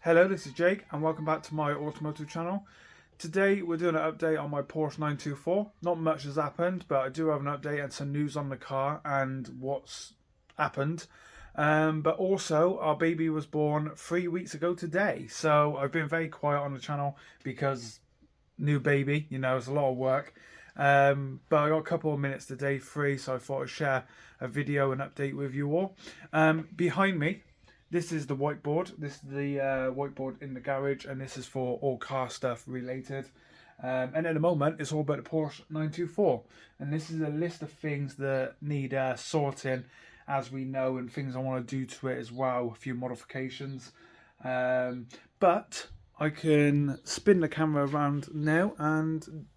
Hello, this is Jake and welcome back to my automotive channel. Today we're doing an update on my Porsche 924. Not much has happened, but I do have an update and some news on the car and what's happened. But also our baby was born 3 weeks ago today. So I've been very quiet on the channel because new baby, it's a lot of work. But I got a couple of minutes today free, so I thought I'd share a video and update with you all. Behind me, this is the whiteboard. This is the whiteboard in the garage, and this is for all car stuff related. And at the moment, it's all about the Porsche 924. And this is a list of things that need sorting, as we know, and things I want to do to it as well. A few modifications. But I can spin the camera around now, and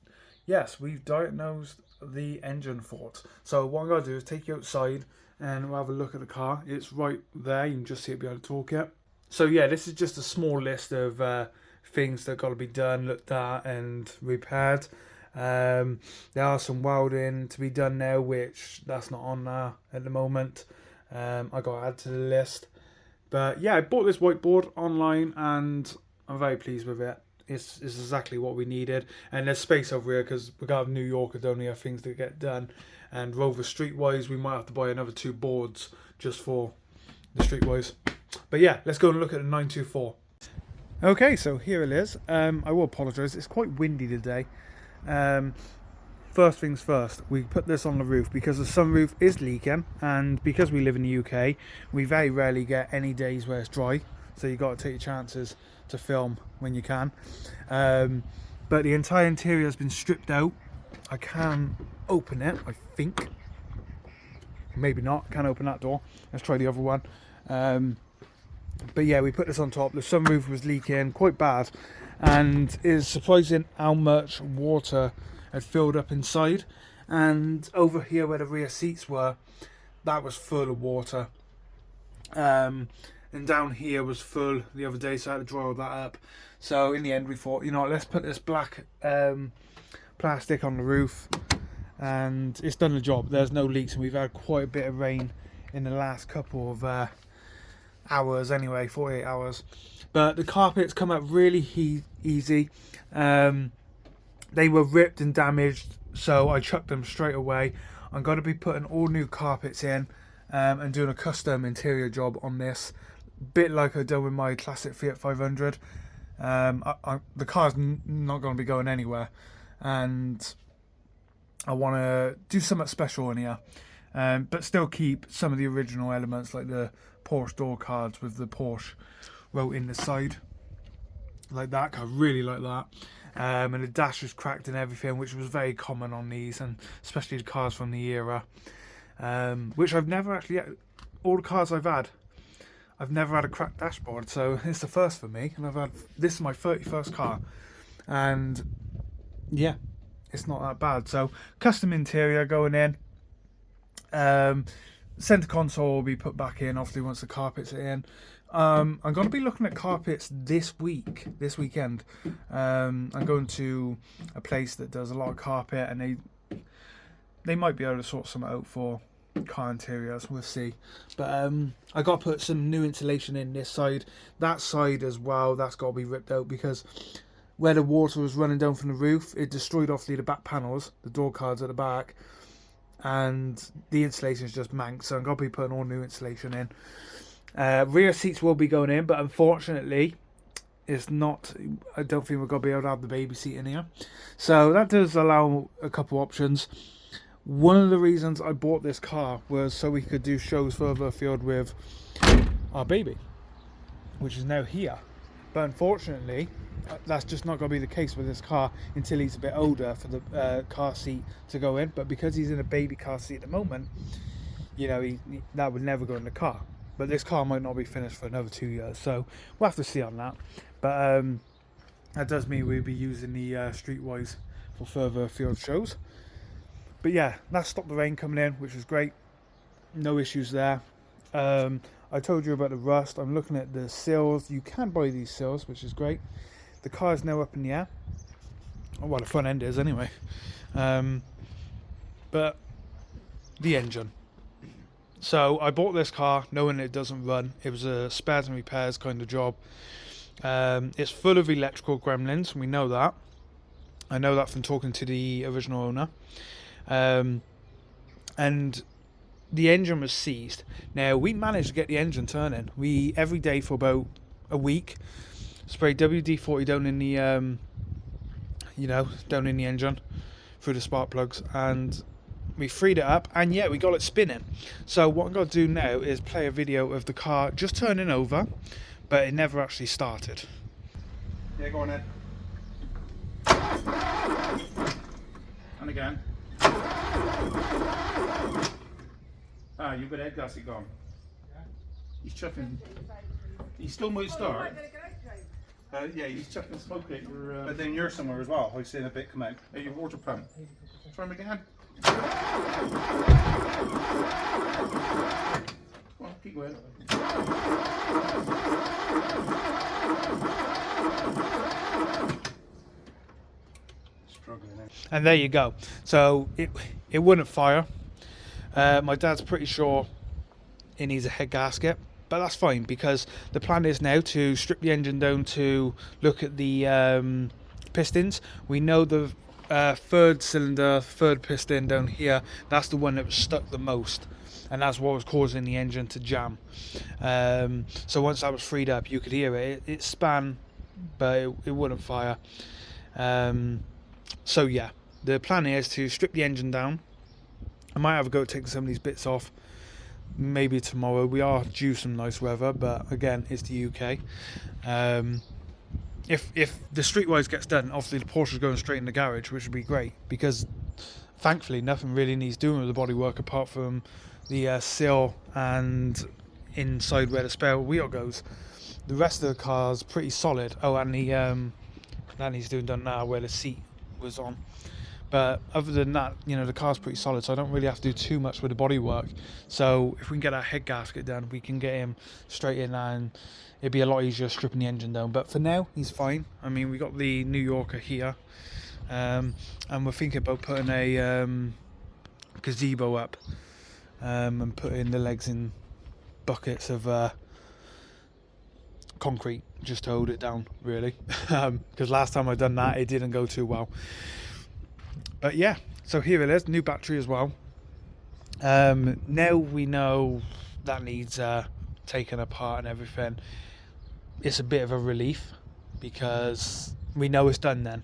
yes, we've diagnosed the engine fault. So what I'm going to do is take you outside and we'll have a look at the car. It's right there, you can just see it behind the toolkit. So yeah, this is just a small list of things that got to be done, looked at and repaired. There are some welding to be done now, which that's not on there at the moment. I got to add to the list. But yeah, I bought this whiteboard online and I'm very pleased with it. It's exactly what we needed, and there's space over here because we got New York and only have things to get done, and Rover Streetwise we might have to buy another 2 boards just for the Streetwise. But yeah, let's go and look at the 924. Okay, so here it is. I will apologise, it's quite windy today. First things first, we put this on the roof because the sunroof is leaking, and because we live in the UK we very rarely get any days where it's dry, so you got to take your chances to film when you can. But the entire interior has been stripped out. I can open it, I think. Maybe not, can't open that door. Let's try the other one. But yeah, we put this on top. The sunroof was leaking quite bad, and it's surprising how much water had filled up inside. And over here where the rear seats were, that was full of water. And down here was full the other day, so I had to dry all that up. So in the end we thought, let's put this black plastic on the roof, and it's done the job. There's no leaks, and we've had quite a bit of rain in the last couple of hours anyway, 48 hours. But the carpets come up really easy. They were ripped and damaged, so I chucked them straight away. I'm going to be putting all new carpets in and doing a custom interior job on this, bit like I've done with my classic Fiat 500. The car's not going to be going anywhere, and I want to do something special in here, but still keep some of the original elements like the Porsche door cards with the Porsche wrote in the side, like that. I really like that. And the dash was cracked and everything, which was very common on these, and especially the cars from the era, which I've never actually, all the cars I've never had a cracked dashboard, so it's the first for me. And this is my 31st car, and yeah, it's not that bad. So custom interior going in. Center console will be put back in obviously once the carpets are in. I'm going to be looking at carpets this weekend. I'm going to a place that does a lot of carpet, and they might be able to sort something out for car interiors, we'll see. But I got to put some new insulation in this side, that side as well. That's got to be ripped out because where the water was running down from the roof, it destroyed obviously the back panels, the door cards at the back, and the insulation is just manx, so I'm going to be putting all new insulation in. Rear seats will be going in, but unfortunately it's not, I don't think we're going to be able to have the baby seat in here, so that does allow a couple options. One of the reasons I bought this car was so we could do shows further afield with our baby, which is now here. But unfortunately, that's just not going to be the case with this car until he's a bit older for the car seat to go in. But because he's in a baby car seat at the moment, that would never go in the car. But this car might not be finished for another 2 years, so we'll have to see on that. But that does mean we'll be using the Streetwise for further afield shows. But yeah, that stopped the rain coming in, which was great. No issues there. I told you about the rust. I'm looking at the sills. You can buy these sills, which is great. The car is now up in the air. Oh, well, the front end is anyway. But the engine. So I bought this car knowing it doesn't run. It was a spares and repairs kind of job. It's full of electrical gremlins, we know that. I know that from talking to the original owner. And the engine was seized. Now, we managed to get the engine turning. We, every day for about a week, sprayed WD-40 down in the, down in the engine through the spark plugs, and we freed it up, and yeah, we got it spinning. So what I'm going to do now is play a video of the car just turning over, but it never actually started. Yeah, go on then. And again. Ah, you've got head gasket gone. Yeah. He's chucking. He still might start. Yeah, he's chucking smoke out your. But then you're somewhere as well. I've seen a bit come out. Hey, your water pump. Try him again. Come on, keep going. And there you go. So it wouldn't fire. My dad's pretty sure it needs a head gasket, but that's fine because the plan is now to strip the engine down to look at the pistons. We know the third cylinder, third piston down here, that's the one that was stuck the most, and that's what was causing the engine to jam. So once that was freed up, you could hear it. It span, but it wouldn't fire. So yeah, the plan is to strip the engine down. I might have a go at taking some of these bits off maybe tomorrow. We are due some nice weather, but again, it's the UK. If the streetwise gets done, obviously the Porsche is going straight in the garage, which would be great because thankfully nothing really needs doing with the bodywork apart from the sill and inside where the spare wheel goes. The rest of the car's pretty solid. Oh, and the that needs doing done now where the seat was on. But other than that, the car's pretty solid, so I don't really have to do too much with the bodywork. So if we can get our head gasket done, we can get him straight in, and it'd be a lot easier stripping the engine down. But for now, he's fine. I mean, we got the New Yorker here, and we're thinking about putting a gazebo up and putting the legs in buckets of concrete just to hold it down, really. Because last time I done that, it didn't go too well. But yeah, so here it is, new battery as well. Now we know that needs taken apart and everything. It's a bit of a relief because we know it's done then.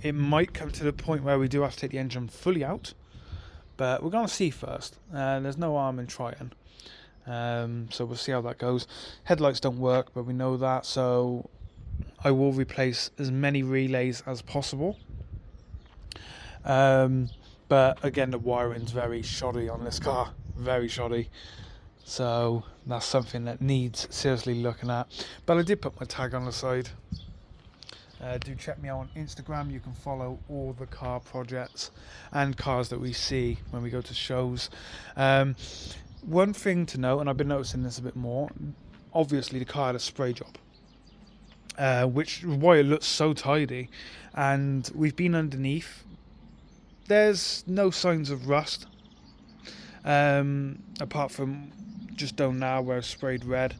It might come to the point where we do have to take the engine fully out, but we're going to see first. There's no harm in trying. So we'll see how that goes. Headlights don't work, but we know that, so I will replace as many relays as possible. But again, the wiring's very shoddy on this car, very shoddy, so that's something that needs seriously looking at. But I did put my tag on the side. Do check me out on Instagram. You can follow all the car projects and cars that we see when we go to shows. One thing to note, and I've been noticing this a bit more, obviously the car had a spray job, which is why it looks so tidy, and we've been underneath. There's no signs of rust, apart from just down now where I've sprayed red,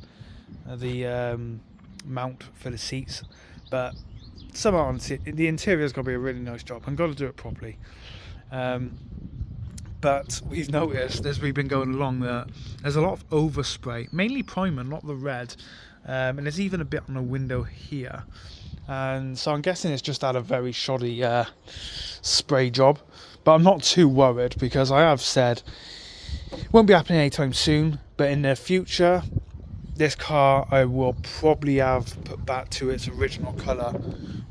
the mount for the seats. But somehow the interior's got to be a really nice job. I've got to do it properly. But we've noticed as we've been going along that there's a lot of overspray, mainly primer, not the red, and there's even a bit on the window here. And so I'm guessing it's just had a very shoddy spray job, but I'm not too worried because I have said it won't be happening anytime soon, but in the future this car I will probably have put back to its original colour,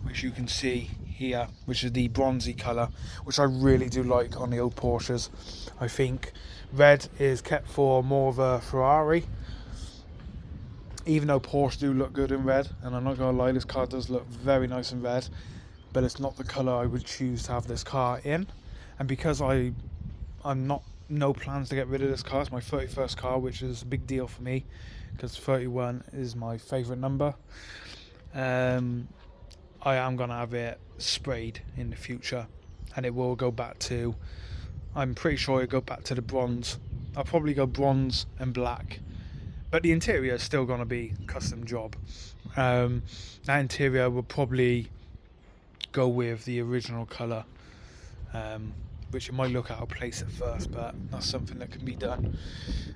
which you can see here, which is the bronzy colour, which I really do like on the old Porsches. I think red is kept for more of a Ferrari, even though Porsche do look good in red, and I'm not going to lie, this car does look very nice in red, but it's not the colour I would choose to have this car in. And because I'm no plans to get rid of this car, it's my 31st car, which is a big deal for me because 31 is my favourite number. I am going to have it sprayed in the future, and it will go back to, I'm pretty sure it'll go back to the bronze. I'll probably go bronze and black, but the interior is still going to be custom job. That interior will probably go with the original colour, which it might look out of place at first, but that's something that can be done.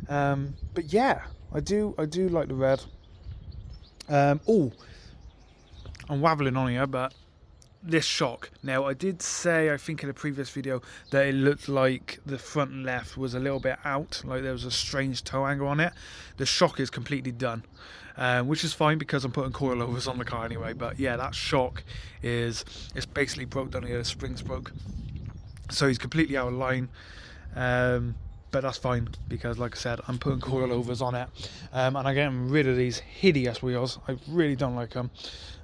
But yeah, I do like the red. Oh, I'm wabbling on here, but this shock. Now, I did say, I think in a previous video, that it looked like the front left was a little bit out, like there was a strange toe angle on it. The shock is completely done, which is fine because I'm putting coilovers on the car anyway. But yeah, that shock it's basically broke down here, the springs broke. So he's completely out of line. But that's fine because, like I said, I'm putting coilovers on it, and I'm getting rid of these hideous wheels. I really don't like them.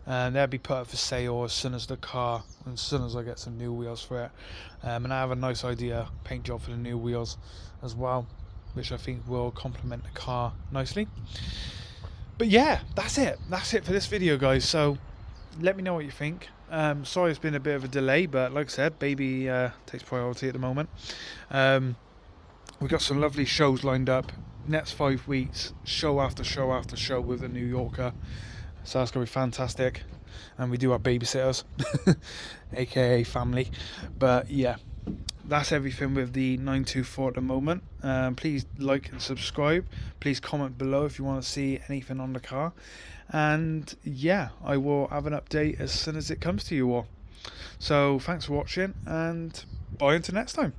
They'll be put up for sale as soon as I get some new wheels for it. And I have a nice idea paint job for the new wheels as well, which I think will complement the car nicely. But yeah, that's it for this video, guys. So let me know what you think. Sorry it's been a bit of a delay, but like I said, baby takes priority at the moment. We've got some lovely shows lined up. Next 5 weeks, show after show after show with the New Yorker. So that's going to be fantastic. And we do have babysitters, aka family. But yeah, that's everything with the 924 at the moment. Please like and subscribe. Please comment below if you want to see anything on the car. And yeah, I will have an update as soon as it comes to you all. So thanks for watching, and bye until next time.